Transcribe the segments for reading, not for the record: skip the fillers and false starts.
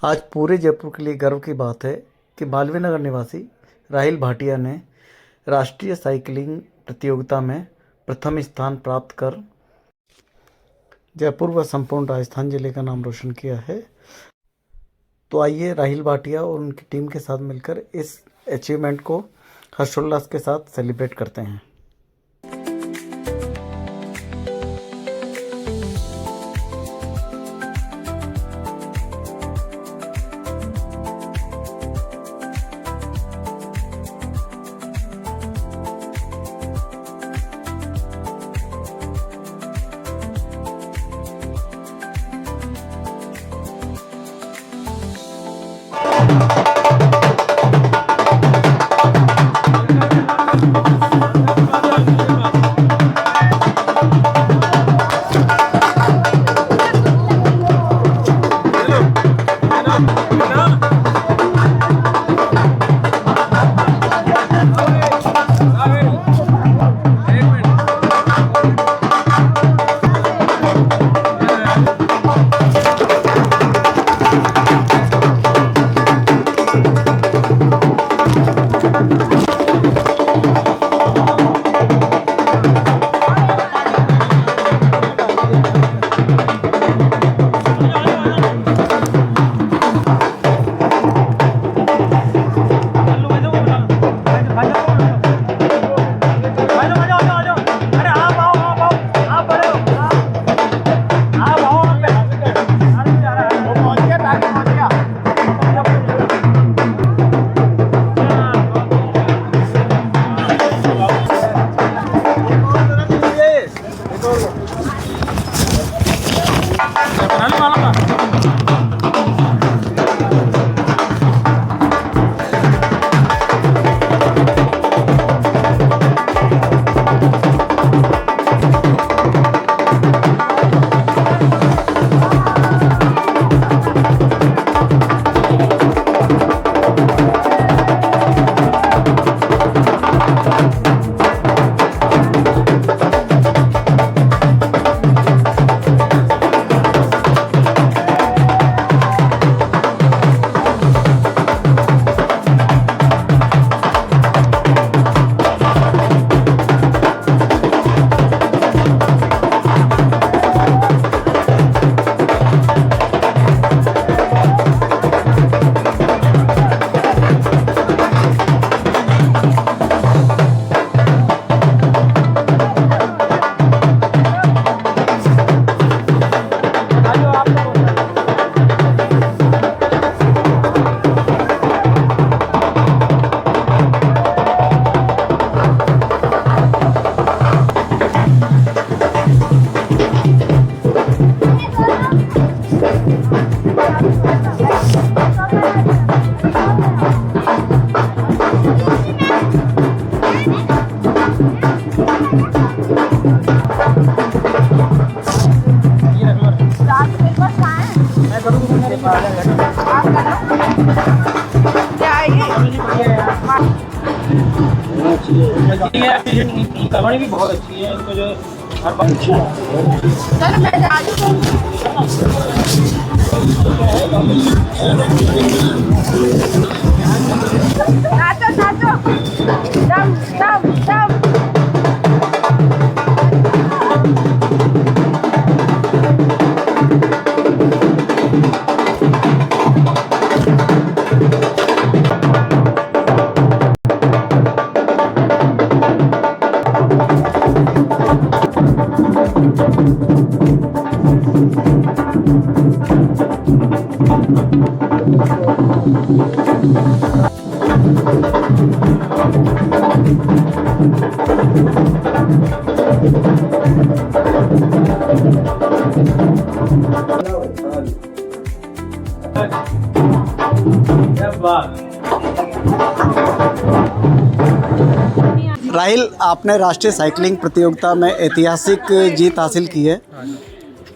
आज पूरे जयपुर के लिए गर्व की बात है कि मालवीय नगर निवासी राहिल भाटिया ने राष्ट्रीय साइकिलिंग प्रतियोगिता में प्रथम स्थान प्राप्त कर जयपुर व संपूर्ण राजस्थान जिले का नाम रोशन किया है। तो आइए राहिल भाटिया और उनकी टीम के साथ मिलकर इस अचीवमेंट को हर्षोल्लास के साथ सेलिब्रेट करते हैं। कहानी भी बहुत अच्छी है। इनको जो हर बार राहिल, आपने राष्ट्रीय साइकिलिंग प्रतियोगिता में ऐतिहासिक जीत हासिल की है।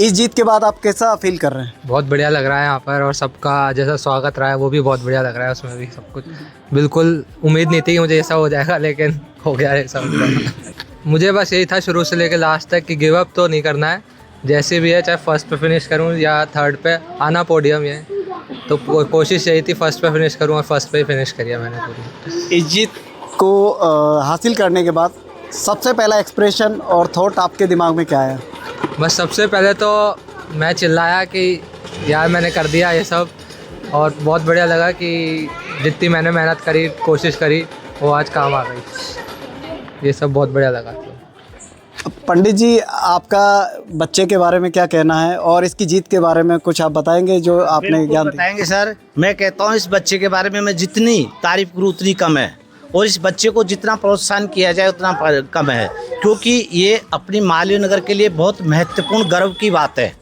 इस जीत के बाद आप कैसा फील कर रहे हैं? बहुत बढ़िया लग रहा है यहाँ पर, और सबका जैसा स्वागत रहा है वो भी बहुत बढ़िया लग रहा है। उसमें भी सब कुछ बिल्कुल उम्मीद नहीं थी कि मुझे ऐसा हो जाएगा, लेकिन हो गया ऐसा। मुझे बस यही था शुरू से लेकर लास्ट तक कि गिव अप तो नहीं करना है, जैसे भी है, चाहे फर्स्ट पे फिनिश करूँ या थर्ड पे, आना पोडियम है। तो कोशिश यही थी फर्स्ट पे फिनिश करूँ और फर्स्ट पे ही फिनिश करिए मैंने पूरी। इस जीत को हासिल करने के बाद सबसे पहला एक्सप्रेशन और थॉट आपके दिमाग में क्या आया? बस सबसे पहले तो मैं चिल्लाया कि यार मैंने कर दिया ये सब, और बहुत बढ़िया लगा कि जितनी मैंने मेहनत करी, कोशिश करी, वो आज काम आ गई। ये सब बहुत बढ़िया लगा। पंडित जी, आपका बच्चे के बारे में क्या कहना है और इसकी जीत के बारे में कुछ आप बताएंगे जो आपने ज्ञान दिया? बताएंगे सर। मैं कहता हूँ इस बच्चे के बारे में मैं जितनी तारीफ करूँ उतनी कम है, और इस बच्चे को जितना प्रोत्साहन किया जाए उतना कम है, क्योंकि ये अपनी मालवीय नगर के लिए बहुत महत्वपूर्ण गर्व की बात है।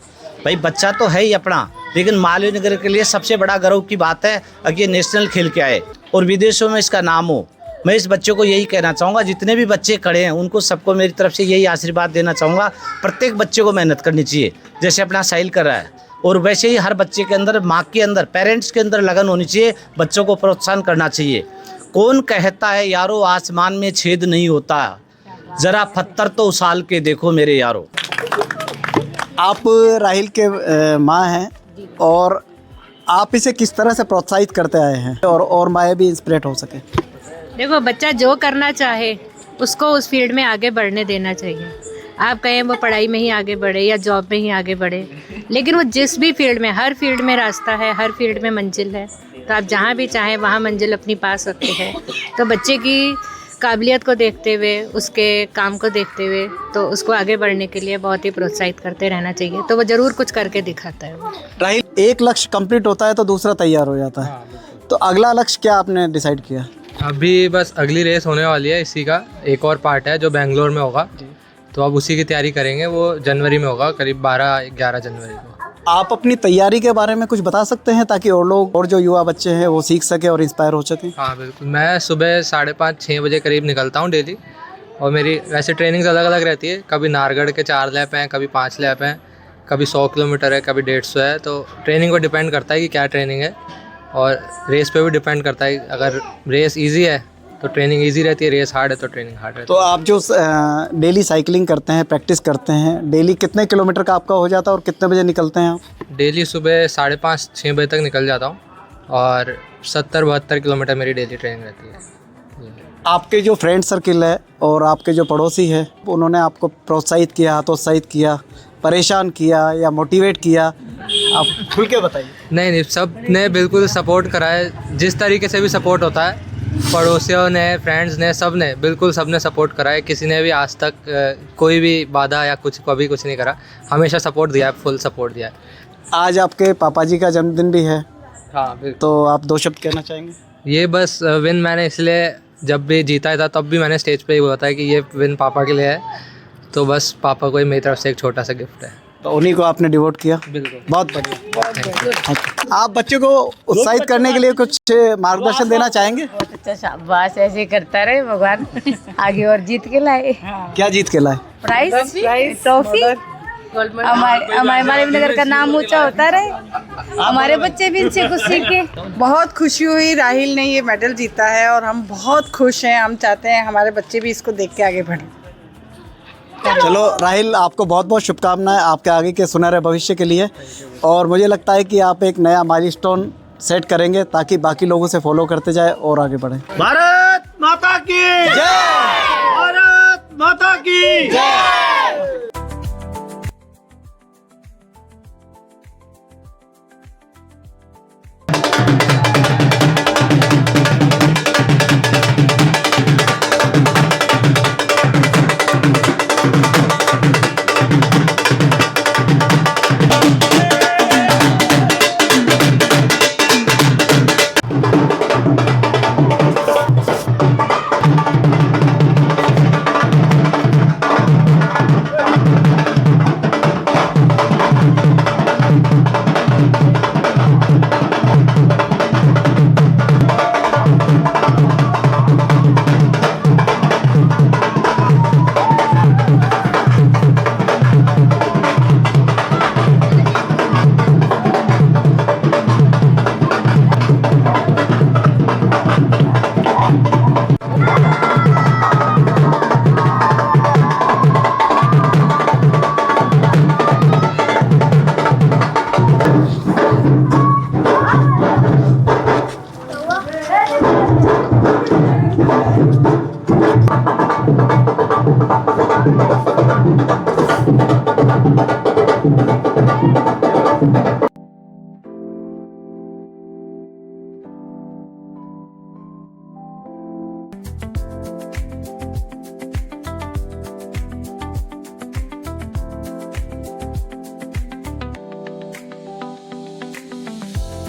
भाई बच्चा तो है ही अपना, लेकिन मालवीय नगर के लिए सबसे बड़ा गर्व की बात है अगर ये नेशनल खेल के आए और विदेशों में इसका नाम हो। मैं इस बच्चे को यही कहना चाहूँगा, जितने भी बच्चे खड़े हैं उनको सबको मेरी तरफ से यही आशीर्वाद देना चाहूँगा, प्रत्येक बच्चे को मेहनत करनी चाहिए जैसे अपना साहिल कर रहा है, और वैसे ही हर बच्चे के अंदर, माँ के अंदर, पेरेंट्स के अंदर लगन होनी चाहिए, बच्चों को प्रोत्साहन करना चाहिए। कौन कहता है यारो आसमान में छेद नहीं होता, ज़रा पत्थर तो उछाल के देखो मेरे यारो। आप राहिल के माँ हैं और आप इसे किस तरह से प्रोत्साहित करते आए हैं और माएँ भी इंस्पिरेट हो सके? देखो, बच्चा जो करना चाहे उसको उस फील्ड में आगे बढ़ने देना चाहिए। आप कहें वो पढ़ाई में ही आगे बढ़े या जॉब में ही आगे बढ़े, लेकिन वो जिस भी फील्ड में, हर फील्ड में रास्ता है, हर फील्ड में मंजिल है। तो आप जहाँ भी चाहें वहाँ मंजिल अपनी पा सकते हैं। तो बच्चे की काबिलियत को देखते हुए, उसके काम को देखते हुए, तो उसको आगे बढ़ने के लिए बहुत ही प्रोत्साहित करते रहना चाहिए। तो वो ज़रूर कुछ करके दिखाता है। राहिल, एक लक्ष्य कंप्लीट होता है तो दूसरा तैयार हो जाता है, तो अगला लक्ष्य क्या आपने डिसाइड किया? अभी बस अगली रेस होने वाली है, इसी का एक और पार्ट है जो बेंगलोर में होगा, तो अब उसी की तैयारी करेंगे। वो जनवरी में होगा, करीब 12-11 जनवरी को। आप अपनी तैयारी के बारे में कुछ बता सकते हैं ताकि और लोग, और जो युवा बच्चे हैं वो सीख सके और इंस्पायर हो सकें? हाँ बिल्कुल, मैं सुबह 5:30-6 बजे करीब निकलता हूँ डेली, और मेरी वैसे ट्रेनिंग्स अलग अलग रहती है। कभी नारगढ़ के 4 लैप हैं, कभी 5 लैप हैं, कभी 100 किलोमीटर है, कभी 150 है। तो ट्रेनिंग पर डिपेंड करता है कि क्या ट्रेनिंग है, और रेस पे भी डिपेंड करता है। अगर रेस इजी है तो ट्रेनिंग इजी रहती है, रेस हार्ड है तो ट्रेनिंग हार्ड रहती तो आप जो डेली साइकिलिंग करते हैं, प्रैक्टिस करते हैं, डेली कितने किलोमीटर का आपका हो जाता है और कितने बजे निकलते हैं आप? डेली सुबह 5:30-6 बजे तक निकल जाता हूँ, और 70-72 किलोमीटर मेरी डेली ट्रेनिंग रहती है। आपके जो फ्रेंड सर्किल है और आपके जो पड़ोसी है, उन्होंने आपको प्रोत्साहित किया, हतोत्साहित किया, परेशान किया या मोटिवेट किया? आप खुल के बताइए। नहीं, सब ने बिल्कुल सपोर्ट करा है, जिस तरीके से भी सपोर्ट होता है। पड़ोसियों ने, फ्रेंड्स ने, सब ने बिल्कुल, सब ने सपोर्ट करा है। किसी ने भी आज तक कोई भी बाधा या कुछ कभी कुछ नहीं करा, हमेशा सपोर्ट दिया है, फुल सपोर्ट दिया है। आज आपके पापा जी का जन्मदिन भी है, हाँ बिल्कुल। तो आप 2 शब्द कहना चाहेंगे? ये बस विन मैंने इसलिए, जब भी जीता था तब भी मैंने स्टेज पे ही बोला था कि ये विन पापा के लिए है, तो बस पापा को ही मेरी तरफ से एक छोटा सा गिफ्ट है। तो उन्हीं को आपने डिवोट किया। बिल्कुल, बहुत बढ़िया। आप बच्चे को उत्साहित करने के लिए कुछ मार्गदर्शन देना चाहेंगे? बहुत अच्छा, शाबाश, ऐसे ही करता रहे भगवान, आगे और जीत के लाए। क्या जीत के लाए? प्राइज, ट्रॉफी, हमारे नगर का नाम ऊंचा होता रहे, हमारे बच्चे भी इनसे कुछ सीखे। बहुत खुशी हुई, राहिल ने ये मेडल जीता है और हम बहुत खुश हैं। हम चाहते हैं हमारे बच्चे भी इसको देख के आगे बढ़ें। चलो राहिल, आपको बहुत बहुत शुभकामनाएं आपके आगे के सुनहरे भविष्य के लिए, और मुझे लगता है कि आप एक नया माइलस्टोन सेट करेंगे ताकि बाकी लोगों से फॉलो करते जाए और आगे बढ़ें। भारत माता की जय! भारत माता की जय!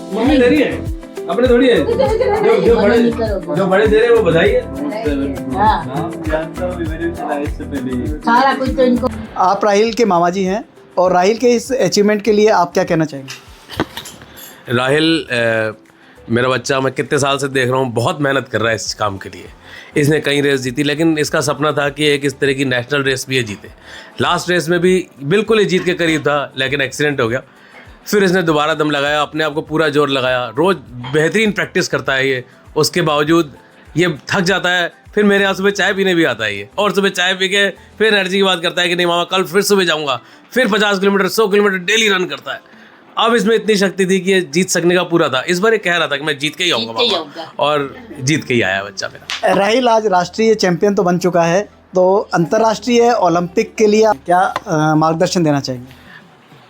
मम्मी दे रही है, अपने थोड़ी है। जो बड़े दे रहे हैं वो बधाई है। सारा कुछ तो इनको। आप राहिल के मामा जी हैं और राहिल के इस अचीवमेंट के लिए आप क्या कहना चाहेंगे? राहिल मेरा बच्चा, मैं कितने साल से देख रहा हूँ, बहुत मेहनत कर रहा है इस काम के लिए। इसने कई रेस जीती, लेकिन इसका सपना था कि एक इस तरह की नेशनल रेस भी ये जीते। लास्ट रेस में भी बिल्कुल ही जीत के करीब था, लेकिन एक्सीडेंट हो गया। फिर इसने दोबारा दम लगाया, अपने आप को पूरा जोर लगाया। रोज़ बेहतरीन प्रैक्टिस करता है ये, उसके बावजूद ये थक जाता है। फिर मेरे यहाँ सुबह चाय पीने भी आता है ये, और सुबह चाय पी के फिर एनर्जी की बात करता है कि नहीं मामा कल फिर सुबह जाऊँगा। फिर 50 किलोमीटर 100 किलोमीटर डेली रन करता है। अब इसमें इतनी शक्ति थी कि ये जीत सकने का पूरा था। इस बार ये कह रहा था कि मैं जीत के ही आऊँगा मामा, और जीत के ही आया बच्चा मेरा। राहिल आज राष्ट्रीय चैंपियन तो बन चुका है, तो अंतर्राष्ट्रीय ओलंपिक के लिए आप क्या मार्गदर्शन देना चाहेंगे?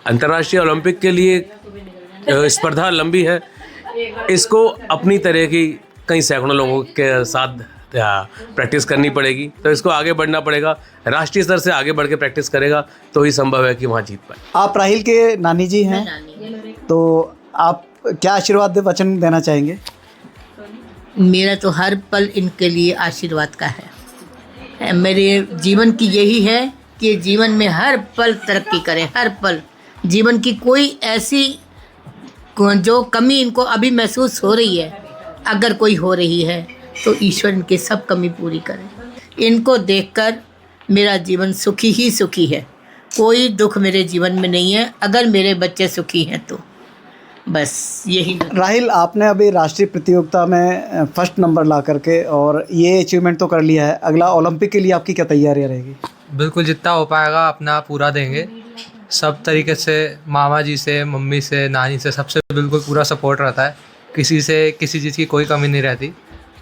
अंतर्राष्ट्रीय ओलंपिक के लिए स्पर्धा लंबी है। इसको अपनी तरह की कई सैकड़ों लोगों के साथ प्रैक्टिस करनी पड़ेगी, तो इसको आगे बढ़ना पड़ेगा। राष्ट्रीय स्तर से आगे बढ़ के प्रैक्टिस करेगा तो ही संभव है कि वहाँ जीत पाए। आप राहिल के नानी जी हैं, तो आप क्या आशीर्वाद वचन देना चाहेंगे? मेरा तो हर पल इनके लिए आशीर्वाद का है। मेरे जीवन की यही है कि जीवन में हर पल तरक्की करें, हर पल। जीवन की कोई ऐसी जो कमी इनको अभी महसूस हो रही है, अगर कोई हो रही है, तो ईश्वर इनकी सब कमी पूरी करे। इनको देखकर मेरा जीवन सुखी ही सुखी है। कोई दुख मेरे जीवन में नहीं है, अगर मेरे बच्चे सुखी हैं तो बस यही। राहिल, आपने अभी राष्ट्रीय प्रतियोगिता में फर्स्ट नंबर ला करके और ये अचीवमेंट तो कर लिया है, अगला ओलंपिक के लिए आपकी क्या तैयारियाँ रहेगी? बिल्कुल जितना हो पाएगा अपना पूरा देंगे। सब तरीके से मामा जी से, मम्मी से, नानी से, सबसे बिल्कुल पूरा सपोर्ट रहता है। किसी से किसी चीज़ की कोई कमी नहीं रहती।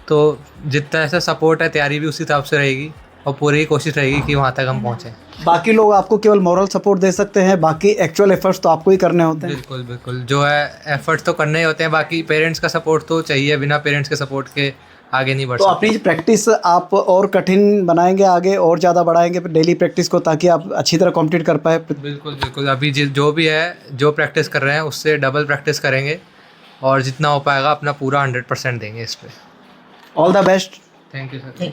तो जितना ऐसा सपोर्ट है, तैयारी भी उसी हिसाब से रहेगी और पूरी कोशिश रहेगी कि वहाँ तक हम पहुँचें। बाकी लोग आपको केवल मॉरल सपोर्ट दे सकते हैं, बाकी एक्चुअल एफर्ट्स तो आपको ही करने होते हैं। बिल्कुल बिल्कुल, जो है एफर्ट्स तो करने ही होते हैं। बाकी पेरेंट्स का सपोर्ट तो चाहिए, बिना पेरेंट्स के सपोर्ट के आगे नहीं बढ़ तो सकते। अपनी प्रैक्टिस आप और कठिन बनाएंगे, आगे और ज़्यादा बढ़ाएंगे डेली प्रैक्टिस को, ताकि आप अच्छी तरह कॉम्पीट कर पाए। बिल्कुल बिल्कुल, अभी जो भी है, जो प्रैक्टिस कर रहे हैं उससे डबल प्रैक्टिस करेंगे और जितना हो पाएगा अपना पूरा 100% देंगे इस पर। All the best. Thank you sir.